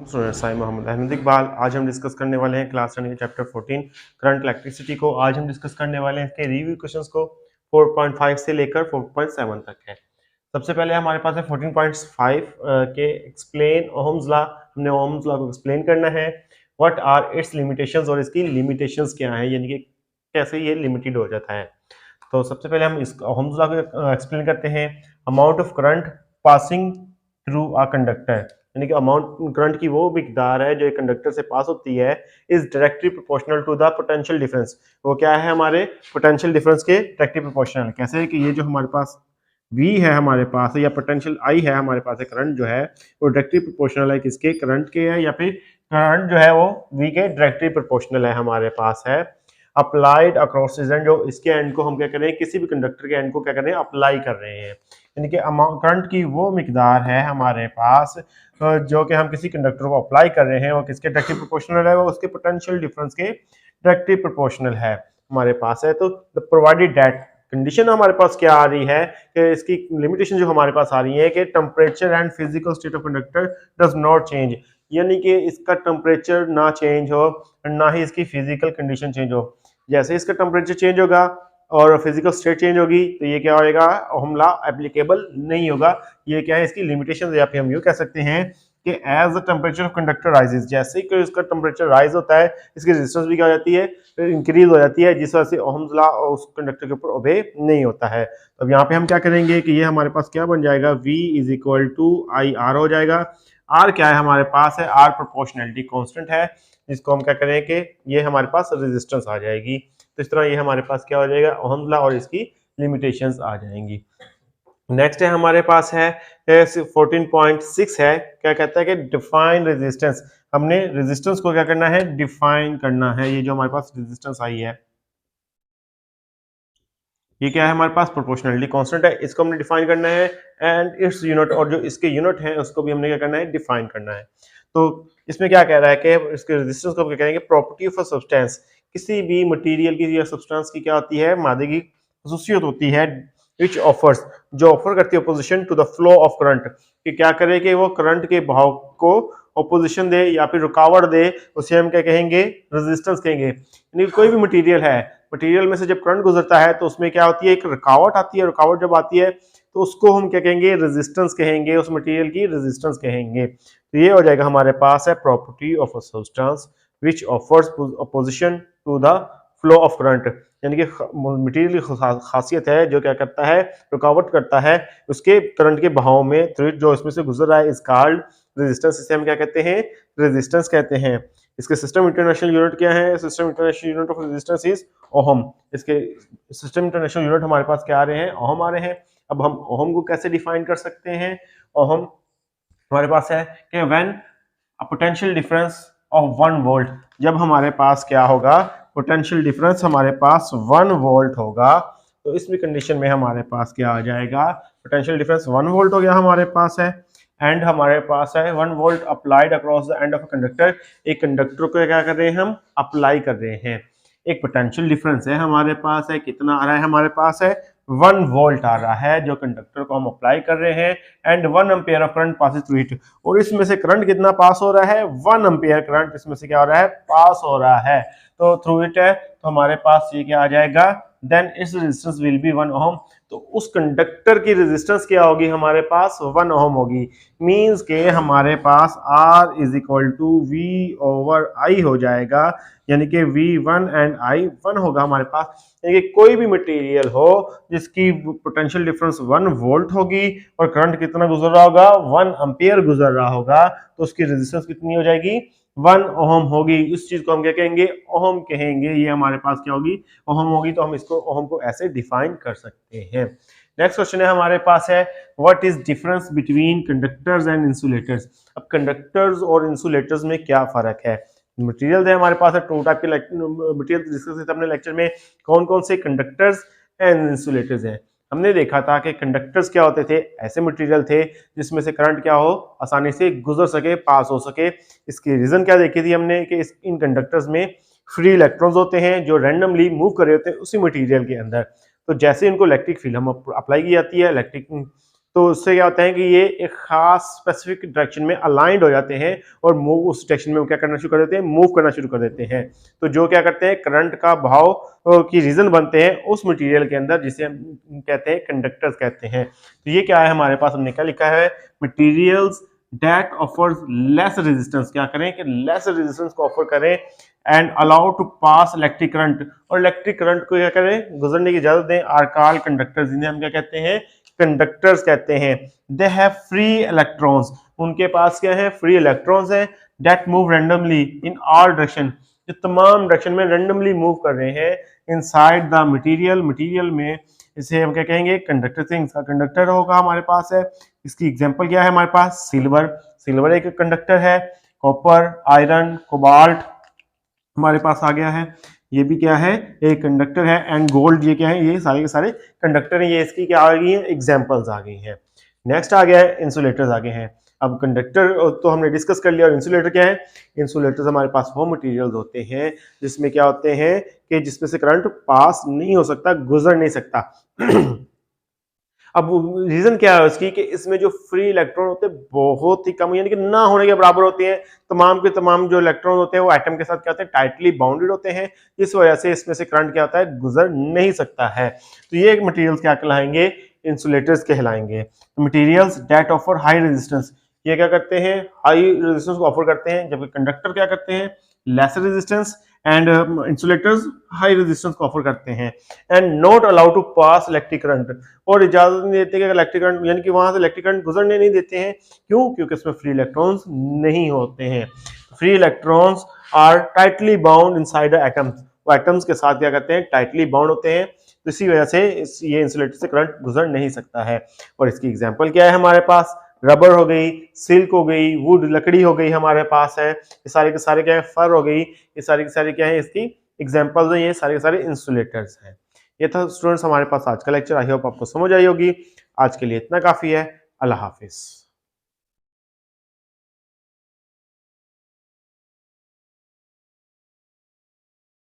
Students, आई मोहम्मद अहमद इकबाल। आज हम discuss करने वाले हैं क्लास 10 के चैप्टर 14 करंट इलेक्ट्रिसिटी को। आज हम डिस्कस करने वाले हैं इसके रिव्यू क्वेश्चंस को 4.5 से लेकर 4.7 तक है। सबसे पहले हमारे पास है 14.5 के एक्सप्लेन ओहम्स लॉ। हमने ओहम्स लॉ को एक्सप्लेन करना है। व्हाट आर इट्स लिमिटेशंस, और इसकी लिमिटेशंस क्या है, यानी कि कैसे ये लिमिटेड हो जाता है। तो सबसे पहले हम इस ओहम्स लॉ को एक्सप्लेन करते हैं। Amount of current passing through a conductor, यानी कि अमाउंट करंट की वो मिकदार है जो एक कंडक्टर से पास होती है, is directly proportional to the potential difference. वो क्या है, हमारे पोटेंशियल डिफरेंस के डायरेक्टली प्रोपोर्शनल। कैसे है कि ये जो हमारे पास V है हमारे पास है, या पोटेंशियल I है हमारे पास है, करंट जो है वो डायरेक्टली प्रोपोर्शनल है किसके, करंट के है, या फिर करंट जो है वो V के डायरेक्टली प्रोपोर्शनल है हमारे पास है। अप्लाइड अक्रॉस रीजन, जो इसके एंड को हम क्या कर रहे हैं, किसी भी कंडक्टर के एंड को क्या कर रहे हैं, अप्लाई कर रहे हैं। यानी कि करंट की वो मिकदार है हमारे पास जो कि हम किसी कंडक्टर को अप्लाई कर रहे हैं, वो किसके डायरेक्टली प्रोपोर्शनल है, वो उसके पोटेंशियल डिफरेंस के डायरेक्टली प्रोपोर्शनल है हमारे पास है। तो प्रोवाइडेड दैट, कंडीशन हमारे पास क्या आ रही है कि इसकी लिमिटेशन जो हमारे पास आ रही है कि temperature and physical state of conductor does not change, यानी कि इसका टेम्परेचर ना चेंज हो और ना ही इसकी फिजिकल कंडीशन चेंज हो। जैसे इसका टेम्परेचर चेंज होगा और फिजिकल स्टेट चेंज होगी तो ये क्या होएगा, ओहम लॉ एप्लीकेबल नहीं होगा। ये क्या है, इसकी लिमिटेशन, या फिर हम यूँ कह सकते हैं कि as the temperature of conductor rises, जैसे ही इसका टेम्परेचर राइज होता है इसकी रेजिस्टेंस भी क्या हो जाती है, इंक्रीज हो जाती है, जिस वजह से ओहम्स लॉ उस कंडक्टर के ऊपर ओबे नहीं होता है। तो अब यहाँ पे हम क्या करेंगे कि ये हमारे पास क्या बन जाएगा, V is equal to I R हो जाएगा। आर क्या है हमारे पास है, आर प्रोपोर्शनैलिटी कांस्टेंट है, जिसको हम क्या करें कि ये हमारे पास रेजिस्टेंस आ जाएगी। तो इस तरह ये हमारे पास क्या हो जाएगा, ओहम्स लॉ और इसकी लिमिटेशंस आ जाएंगी। नेक्स्ट है हमारे पास है 14.6 है, क्या कहता है कि डिफाइन रेजिस्टेंस। हमने रेजिस्टेंस को क्या करना है, डिफाइन करना है। ये जो हमारे पास रेजिस्टेंस आई है ये क्या है हमारे पास, प्रोपोर्शनलिटी कांस्टेंट है, इसको हमने डिफाइन करना है। एंड इट्स यूनिट, और जो इसके यूनिट है उसको भी हमने क्या करना है, डिफाइन करना है। तो इसमें क्या कह रहा है कि इसके रेजिस्टेंस को क्या कहेंगे, प्रॉपर्टी ऑफ अ सब्सटेंस। किसी भी मटेरियल की या सब्सटेंस की क्या होती है, मादे की खसूसियत होती है, विच ऑफर्स, जो ऑफर करती है opposition to the flow of current, कि क्या करे कि वो करंट के बहाव को अपोजिशन दे या फिर रुकावट दे, उसे हम क्या कहेंगे, रेजिस्टेंस कहेंगे। यानी कोई भी मटेरियल है, मटेरियल में से जब करंट गुजरता है तो उसमें क्या होती है, एक रुकावट आती है। रुकावट जब आती है तो उसको हम क्या कहेंगे, रेजिस्टेंस कहेंगे, उस मटेरियल की रेजिस्टेंस कहेंगे। तो ये हो जाएगा हमारे पास है property of a substance which offers opposition to the flow of current, यानी कि मटेरियल की खासियत है जो क्या करता है, रुकावट करता है उसके करंट के बहाव में, जो इसमें से गुजर रहा है, इस कॉल्ड रेजिस्टेंस। इसे हम क्या कहते हैं, रेजिस्टेंस कहते हैं। इसके सिस्टम इंटरनेशनल यूनिट क्या है, system international unit of resistance is ohm. इसके सिस्टम इंटरनेशनल यूनिट हमारे पास क्या आ रहे हैं, ओहम आ रहे हैं। अब हम ओहम को कैसे डिफाइन कर सकते हैं, ओहम हमारे पास है कि when a potential difference of 1 volt, जब हमारे पास क्या होगा, पोटेंशियल डिफरेंस हमारे पास 1 वोल्ट होगा, तो इसमें कंडीशन में हमारे पास क्या आ जाएगा, पोटेंशियल डिफरेंस 1 वोल्ट हो गया हमारे पास है, एंड हमारे पास है 1 volt applied across the end of a conductor. एक कंडक्टर को क्या कर रहे हैं, हम अप्लाई कर रहे हैं। एक पोटेंशियल डिफरेंस है हमारे पास है, कितना आ रहा है हमारे पास है, 1 वोल्ट आ रहा है जो कंडक्टर को हम अप्लाई कर रहे हैं, and 1 ampere of current passes through it, और इसमें से करंट कितना पास हो रहा है, 1 एम्पियर करंट इसमें से क्या हो रहा है, पास हो रहा है। तो थ्रू इट है, तो हमारे पास ये क्या आ जाएगा, then it's resistance will be 1 ohm. तो उस कंडक्टर की रेजिस्टेंस क्या होगी हमारे पास, 1 ओम होगी। मींस के हमारे पास R is equal to V over I हो जाएगा, यानी कि V1 एंड I1 होगा हमारे पास। यानी कि कोई भी मटेरियल हो जिसकी पोटेंशियल डिफरेंस 1 वोल्ट होगी और करंट कितना गुजर रहा होगा, 1 एम्पियर गुजर रहा होगा, तो उसकी रेजिस्टेंस कितनी हो जाएगी, 1 ओम होगी। इस चीज को हम क्या कहेंगे, ओम कहेंगे। ये हमारे पास क्या होगी, ओम होगी। तो हम इसको ओम को ऐसे डिफाइन कर सकते हैं। नेक्स्ट क्वेश्चन है हमारे पास है, what is difference between conductors and insulators. अब कंडक्टर्स और इंसुलेटर्स में क्या फर्क है। मटेरियल है हमारे पास है, 2 टाइप के मटेरियल डिस्कस किए हमने लेक्चर में, कौन कौन से कंडक्टर्स एंड इंसुलेटर्स हैं। हमने देखा था कि कंडक्टर्स क्या होते थे, ऐसे मटेरियल थे जिसमें से करंट क्या हो, आसानी से गुजर सके, पास हो सके। इसकी रीजन क्या देखी थी हमने कि इन कंडक्टर्स में फ्री इलेक्ट्रॉन्स होते हैं जो रैंडमली मूव कर रहे होते हैं उसी मटेरियल के अंदर। तो जैसे इनको इलेक्ट्रिक फील्ड हम अप्लाई की जाती है, इलेक्ट्रिक तो उससे क्या होता है कि ये एक खास स्पेसिफिक डायरेक्शन में अलाइंड हो जाते हैं और मूव उस डायरेक्शन में वो क्या करना शुरू कर देते हैं, मूव करना शुरू कर देते हैं। तो जो क्या करते हैं, करंट का भाव की रीजन बनते हैं उस मटेरियल के अंदर, जिसे हम कहते हैं कंडक्टर्स कहते हैं। तो ये क्या है हमारे पास, हमने क्या लिखा है, materials that offers less resistance, क्या करें कि लेस रेजिस्टेंस को ऑफर करें and allow to pass electric current, और इलेक्ट्रिक करंट को क्या करें, गुजरने की इजाजत दें, आर कॉल्ड कंडक्टर्स, जिन्हें हम क्या कहते हैं, कंडक्टर्स कहते हैं। दे हैव फ्री इलेक्ट्रॉन्स, उनके पास क्या है, फ्री इलेक्ट्रॉन्स हैं, that move randomly in all direction, जो तमाम डायरेक्शन में रैंडमली मूव कर रहे हैं इनसाइड द मटेरियल, मटेरियल में, इसे हम क्या कहेंगे, कंडक्टर से, इसका कंडक्टर होगा हमारे पास है। इसकी एग्जांपल क्या है हमारे पास, सिल्वर, सिल्वर एक कंडक्टर है, कॉपर, आयरन, कोबाल्ट हमारे पास आ गया है, ये भी क्या है, एक कंडक्टर है, एंड गोल्ड, ये क्या है, ये सारे के सारे कंडक्टर हैं, ये इसकी क्या आ गई है, एग्जांपल्स आ गई हैं। नेक्स्ट आ गया है इंसुलेटर्स आ गए हैं। अब कंडक्टर तो हमने डिस्कस कर लिया, और इंसुलेटर क्या है, इंसुलेटर्स हमारे पास वो मटेरियल्स होते हैं जिसमें क्या होते हैं कि जिसमें से करंट पास नहीं हो सकता, गुजर नहीं सकता। अब रीजन क्या है उसकी कि इसमें जो फ्री इलेक्ट्रॉन होते हैं बहुत ही कम, यानी कि ना होने के बराबर होते हैं। तमाम के तमाम जो इलेक्ट्रॉन होते हैं वो एटम के साथ क्या होते हैं, टाइटली बाउंडेड होते हैं, इस वजह से इसमें से करंट क्या होता है, गुजर नहीं सकता है। तो ये मटेरियल्स क्या कहलाएंगे, इंसुलेटर्स कहलाएंगे। Materials that offer high resistance, ये क्या करते हैं, हाई रेजिस्टेंस को ऑफर करते हैं, जबकि कंडक्टर क्या करते हैं, lesser resistance, and insulators high resistance को ऑफर करते हैं। And not allowed to pass electric current, और इजाजत नहीं देते कि इलेक्ट्रिक करंट, यानी कि वहां से इलेक्ट्रिक करंट गुजरने नहीं देते हैं। क्यों, क्योंकि इसमें फ्री इलेक्ट्रॉन्स नहीं होते हैं। Free electrons are tightly bound inside the atoms, वो एटम्स के साथ क्या करते हैं, टाइटली बाउंड होते हैं, तो इसी वजह से ये इंसुलेटर से करंट गुजर नहीं सकता है। और इसकी एग्जांपल क्या है हमारे पास, रबर हो गई, सिल्क हो गई, वुड लकड़ी हो गई हमारे पास है, ये सारे के सारे क्या है, फर हो गई, ये सारे के सारे क्या है, इसकी एग्जांपल्स हैं, ये सारे के सारे इंसुलेटर्स हैं। ये था स्टूडेंट्स हमारे पास आज का लेक्चर, आई होप आपको समझ आई होगी। आज के लिए इतना काफी है। अल्लाह हाफिज।